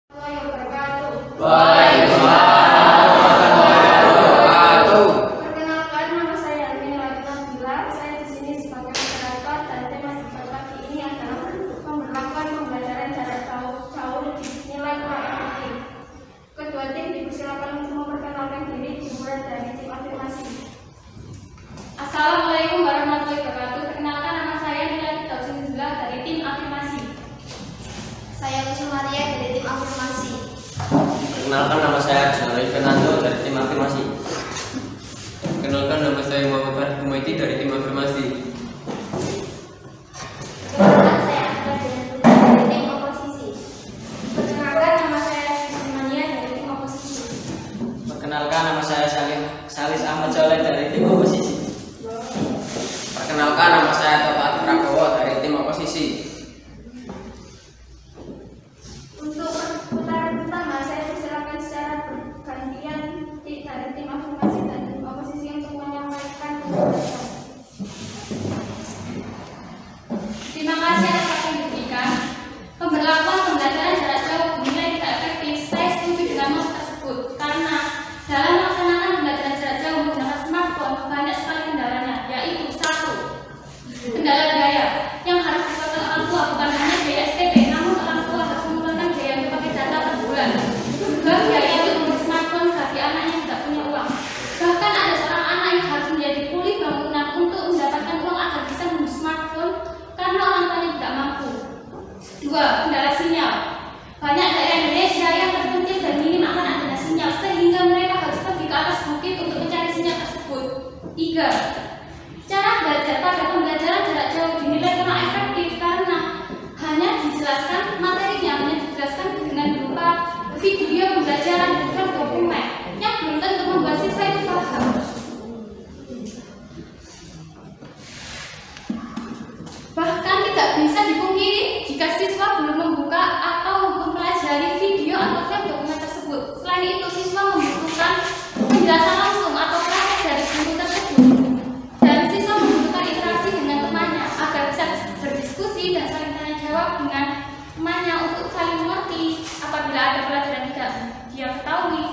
Waalaikumsalam warahmatullahi wabarakatuh. Perkenalkan, nama saya Alvina Nabila. Saya di sini sebagai moderator dan tema debat pagi ini adalah pemberlakuan pembelajaran jarak jauh dinilai kurang efektif. Kedua tim dipersilakan untuk memperkenalkan diri dimulai dari tim afirmasi. Assalamualaikum warahmatullahi wabarakatuh. Perkenalkan, nama saya Nila Tausinzila dari tim afirmasi. Saya Kusumaria dari tim afirmasi. Perkenalkan, nama saya Jalai Fernando dari tim afirmasi. Perkenalkan, nama saya Muhammad Farhan Humaiti dari tim afirmasi. Perkenalkan, saya Akbar dari tim oposisi. Perkenalkan, nama saya Sismania dari tim oposisi. Perkenalkan, nama saya Salis Ahmad Soleh dari tim oposisi. Perkenalkan, nama saya Taufik Prabowo dari tim oposisi. Untuk putaran pertama, saya persilakan secara bergantian dari tim afirmasi dan tim oposisi untuk menyampaikan pendapat. Terima kasih atas waktu yang diberikan. Pemberlakuan pembelajaran jarak jauh dinilai tidak efektif. Saya setuju dengan mosi tersebut karena dalam melaksanakan pembelajaran jarak jauh menggunakan smartphone banyak sekali kendalanya, yaitu 1. Kendala biaya yang harus dikeluarkan orang tua bukan hanya biaya SPP, namun orang tua harus mengeluarkan biaya untuk pakai data per bulan. Juga biaya untuk membeli smartphone bagi anak yang tidak punya uang. Bahkan ada seorang anak yang harus menjadi kuli bangunan untuk mendapatkan uang agar bisa membeli smartphone karena orang tuanya tidak mampu. 2. Kendala sinyal. Banyak daerah Indonesia yang terpencil dan minim akan adanya sinyal sehingga mereka harus pergi ke atas bukit untuk mencari sinyal tersebut. 3. Cara belajar pada pembelajaran jarak jauh dinilai kurang efektif karena hanya dijelaskan materinya, hanya dijelaskan dengan berupa video pembelajaran dan dokumen yang belum tentu membuat siswa itu paham. Bahkan tidak bisa dipungkiri jika siswa belum membuka atau mempelajari video atau file dokumen tersebut. Selain itu, siswa membutuhkan penjelasan langsung atau praktek dari guru tersebut. Dan siswa membutuhkan interaksi dengan temannya agar bisa berdiskusi dan saling tanya jawab dengan temannya untuk saling mengerti apabila ada pelajaran tidak dia ketahui.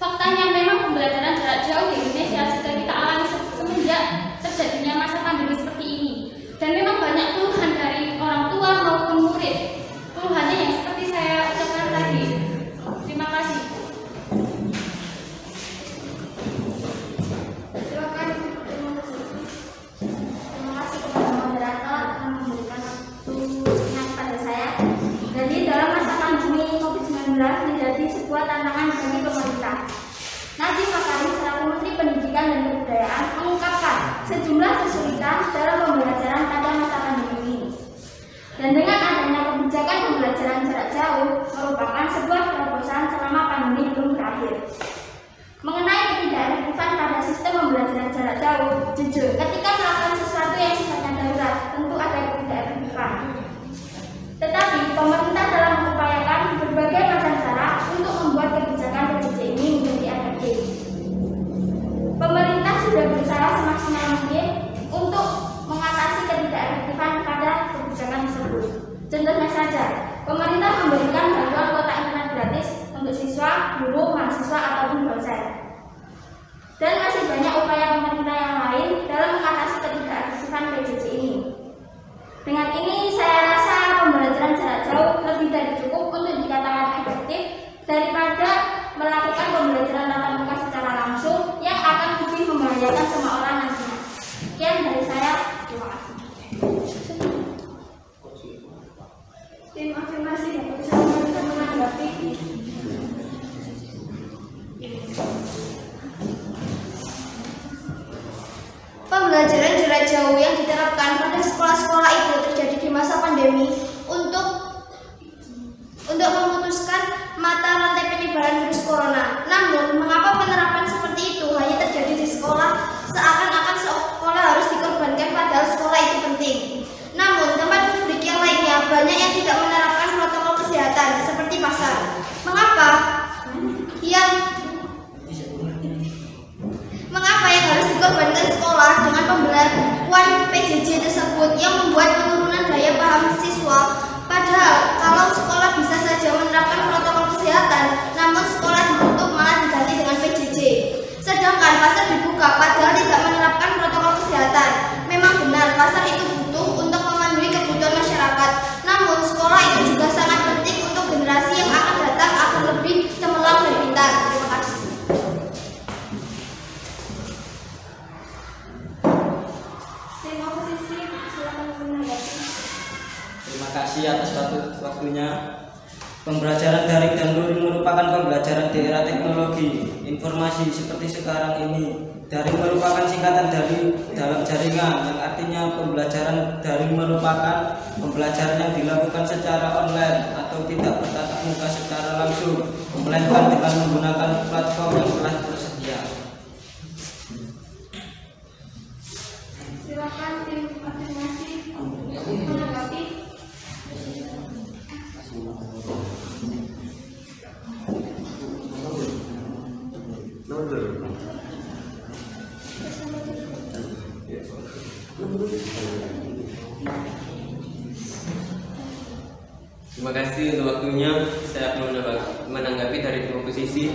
Faktanya memang pembelajaran jarak jauh di Indonesia sudah kita alami semenjak terjadinya masa pandemi seperti ini. Dan memang banyak keluhan dari orang tua maupun murid. Keluhannya yang seperti saya ucapkan tadi. Terima kasih. Silakan. Terima kasih kepada moderator telah memberikan waktunya kepada saya. Jadi dalam masa pandemi COVID-19 menjadi sebuah tantangan bagi pemerintah. Nadiem Makarim selaku Menteri Pendidikan dan Kebudayaan mengungkapkan sejumlah kesulitan dalam pembelajaran pada masa pandemi ini. Dan dengan adanya kebijakan pembelajaran jarak jauh merupakan sebuah terobosan selama pandemi belum berakhir. Mengenai ketidakefektifan pada sistem pembelajaran jarak jauh, jujur, ketika melakukan sesuatu yang sifatnya darurat, tentu ada ketidakefektifan. Tetapi pemerintah dalam mengupayakan berbagai macam cara untuk membuat kebijakan PJJ ini menjadi efektif. Pemerintah sudah berusaha semaksimal mungkin untuk mengatasi ketidakefektifan pada kebijakan tersebut. Contohnya saja, pemerintah memberikan bantuan kuota internet gratis untuk siswa, guru, mahasiswa ataupun dosen. Dan masih banyak upaya pemerintah yang lain dalam mengatasi ketidakefektifan PJJ ini. Dengan ini saya rasa pembelajaran jarak jauh lebih dari cukup untuk dikatakan efektif daripada melakukan pembelajaran tatap muka secara langsung yang akan lebih membahayakan semua orang nantinya. Sekian dari saya, terima kasih. Tim afirmasi dapat bisa menanggapi. Pembelajaran jarak jauh yang diterapkan pada sekolah-sekolah itu terjadi di masa pandemi untuk memutuskan mata rantai penyebaran virus corona. Namun, mengapa penerapan seperti itu hanya terjadi di sekolah seakan-akan sekolah harus dikorbankan padahal sekolah itu penting. Namun, tempat publik yang lainnya banyak yang tidak menerapkan protokol kesehatan seperti pasar. Mengapa yang harus dikorbankan sekolah dengan pemberlakuan PJJ tersebut yang membuat penurunan daya paham siswa? Padahal kalau sekolah bisa saja menerapkan atas waktunya. Pembelajaran daring dan luring merupakan pembelajaran di era teknologi informasi seperti sekarang ini. Daring merupakan singkatan dari dalam jaringan, yang artinya pembelajaran daring merupakan pembelajaran yang dilakukan secara online atau tidak bertatap muka secara langsung, melainkan dengan menggunakan platform yang telah tersedia. Silakan tim afirmasi menanggapi. Terima kasih untuk waktunya. Saya akan menanggapi dari dua posisi.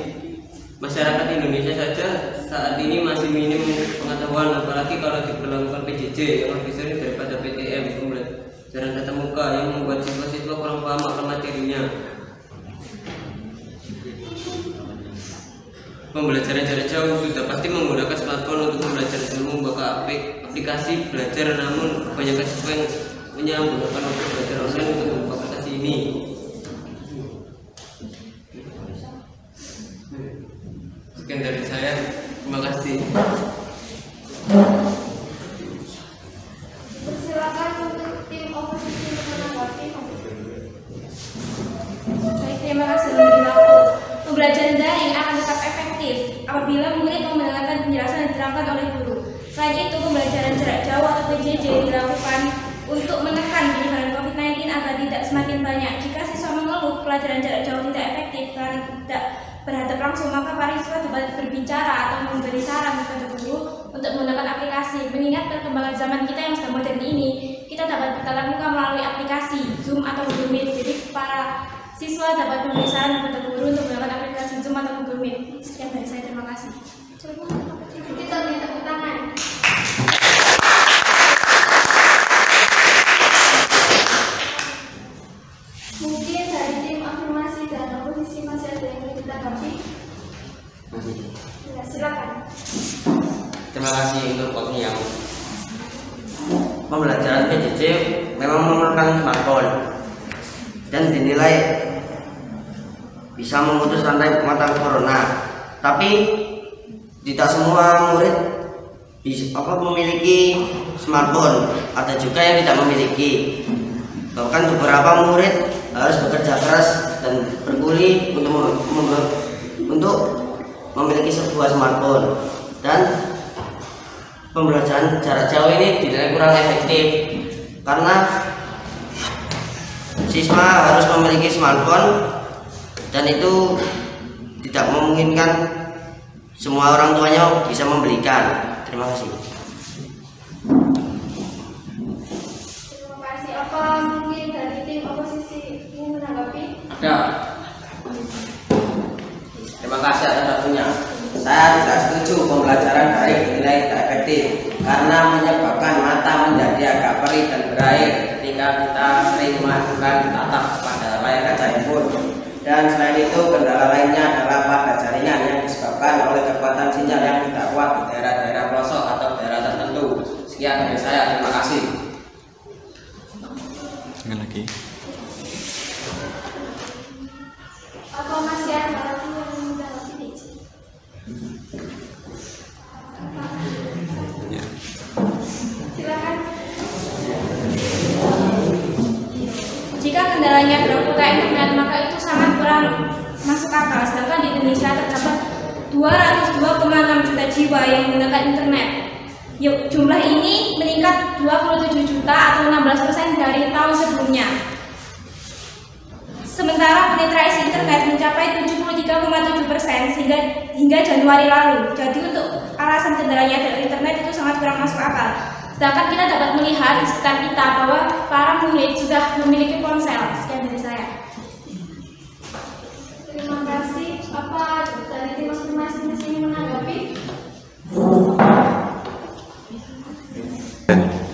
Masyarakat Indonesia saja saat ini masih minim pengetahuan, apalagi kalau diberlakukan PJJ yang lebih sering daripada PTM, pembelajaran tatap muka, yang membuat siswa-siswa kurang paham akan materinya. Pembelajaran jarak jauh sudah pasti menggunakan smartphone untuk pembelajaran ilmu, maka aplikasi belajar, namun kebanyakan siswa yang menggunakan untuk belajar online untuk membuka aplikasi ini. Sekian dari saya, terima kasih. Silakan untuk tim oposisi menanggapi. Baik, terima kasih memberi waktu. Pembelajaran daring akan tetap efektif apabila murid mau mendengarkan penjelasan yang diterangkan oleh guru. Selain itu, pembelajaran jarak jauh atau PJJ dilakukan untuk menekan penyebaran COVID-19 agar tidak semakin banyak. Jika siswa mengeluh pelajaran jarak jauh tidak efektif karena tidak berhadap langsung, maka para siswa dapat berbicara atau memberi saran kepada guru untuk menggunakan aplikasi. Mengingat perkembangan zaman kita yang sudah modern ini, kita dapat bertatap muka melalui aplikasi Zoom atau Google Meet. Jadi para siswa dapat memberi saran kepada guru untuk menggunakan aplikasi Zoom atau Google Meet. Sekian dari saya, terima kasih. Kita beri tepuk tangan. Mungkin dari tim afirmasi dan oposisi masih ada yang ingin ditanggapi. Ya, silakan. Terima kasih untuk waktunya. Pembelajaran PJJ memang memerlukan smartphone dan dinilai bisa memutus rantai mata corona. Tapi tidak semua murid memiliki smartphone, ada juga yang tidak memiliki. Bahkan beberapa murid harus bekerja keras dan berkuli untuk memiliki sebuah smartphone, dan pembelajaran jarak jauh ini dinilai kurang efektif karena siswa harus memiliki smartphone dan itu tidak memungkinkan semua orang tuanya bisa membelikan. Terima kasih. Terima kasih. Apa mungkin dari tim oposisi ingin menanggapi? Ada. Terima kasih atas waktunya. Saya tidak setuju pembelajaran daring dinilai tidak efektif karena menyebabkan mata menjadi agak perih dan berair ketika kita sering melakukan tatap pada layar kaca handphone. Dan selain itu, kendala lainnya adalah pada jaringan yang disebabkan oleh kekuatan sinyal yang tidak kuat di daerah-daerah pelosok atau daerah tertentu. Sekian dari saya, terima kasih. Sekali lagi. Apa masih ada lagi yang ingin menanggapi? Ya. Silakan. Jika kendalanya berkuota internet, maka itu sangat kurang masuk akal. Sedangkan di Indonesia terdapat 202,6 juta jiwa yang menggunakan internet. Jumlah ini meningkat 27 juta atau 16% dari tahun sebelumnya. Sementara penetrasi internet mencapai 73,7% hingga Januari lalu. Jadi untuk alasan kendalanya dari internet itu sangat kurang masuk akal. Sedangkan kita dapat melihat di sekitar kita bahwa para murid sudah memiliki ponsel. Sekian dari saya. Terima kasih. Apa dari tim masing-masing di sini menanggapi?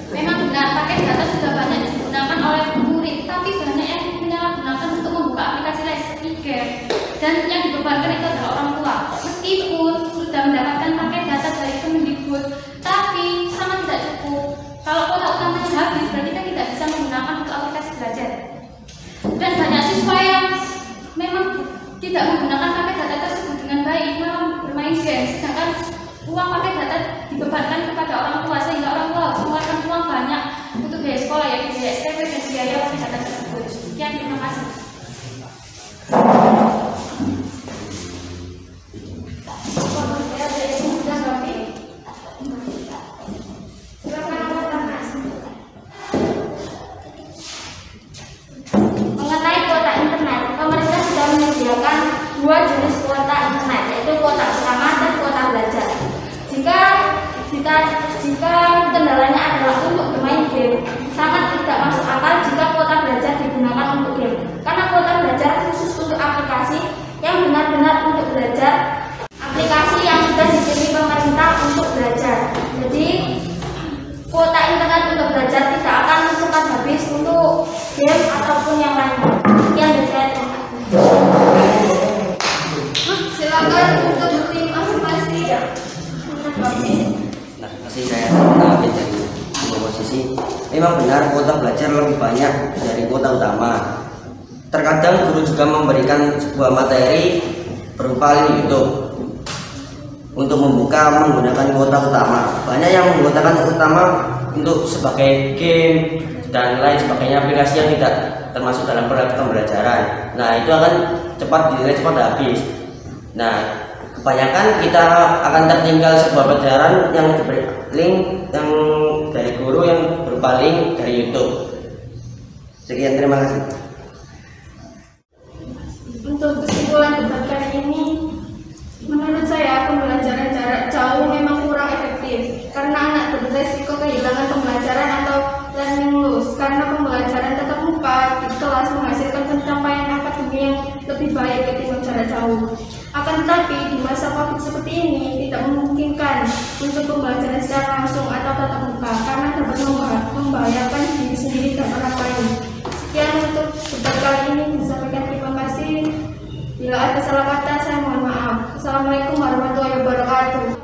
Memang benar, paket data sudah banyak digunakan oleh murid, tapi banyak yang menyalahgunakan untuk membuka aplikasi les e-care, dan yang dibebankan itu adalah orang tua. Meskipun sudah mendapatkan paket data dari Kemendikbud, tapi sama tidak cukup. Kalau kuota utamanya habis, berarti kita tidak bisa menggunakan untuk aplikasi belajar. tidak menggunakan paket data tersebut dengan baik, malah bermain game, sedangkan uang paket data dibebankan kepada orang tua sehingga orang tua harus mengeluarkan uang banyak untuk biaya sekolah, yaitu biaya SPP dan biaya paket data tersebut. Sekian, terima kasih. Mengenai kuota internet, pemerintah sudah menyediakan 2 jenis kuota internet, yaitu kuota utama dan kuota belajar. Jika kendalanya adalah untuk bermain game, sangat tidak masuk akal jika kuota belajar digunakan untuk game. Karena kuota belajar khusus untuk aplikasi yang benar-benar untuk belajar, aplikasi yang sudah dipilih pemerintah untuk belajar. Jadi kuota internet untuk belajar tidak akan cepat habis untuk game ataupun yang lainnya. Sekian dari saya, terima kasih. Silakan untuk tim masing-masing. Nah, masih saya ambil dari posisi. Memang benar kuota belajar lebih banyak dari kuota utama. Terkadang guru juga memberikan sebuah materi berupa link YouTube untuk membuka menggunakan kuota utama. Banyak yang menggunakan utama untuk sebagai game dan lain sebagainya, aplikasi yang tidak termasuk dalam pembelajaran. Nah, itu akan cepat habis. Nah, kebanyakan kita akan tertinggal sebuah pelajaran yang diberi link yang dari guru yang berupa link dari YouTube. Sekian, terima kasih. Untuk kesimpulan debat kali ini, menurut saya pembelajaran jarak jauh memang kurang efektif karena anak beresiko kehilangan pembelajaran atau learning loss, karena pembelajaran tatap muka di kelas menghasilkan pencapaian akademik yang lebih baik ketimbang jarak jauh. Akan tetapi di masa COVID seperti ini tidak memungkinkan untuk pembelajaran secara langsung atau tatap muka karena dapat membahayakan diri sendiri dan orang lain. Sekian untuk debat kali ini, disampaikan terima kasih. Bila ada salah kata saya mohon maaf. Assalamualaikum warahmatullahi wabarakatuh.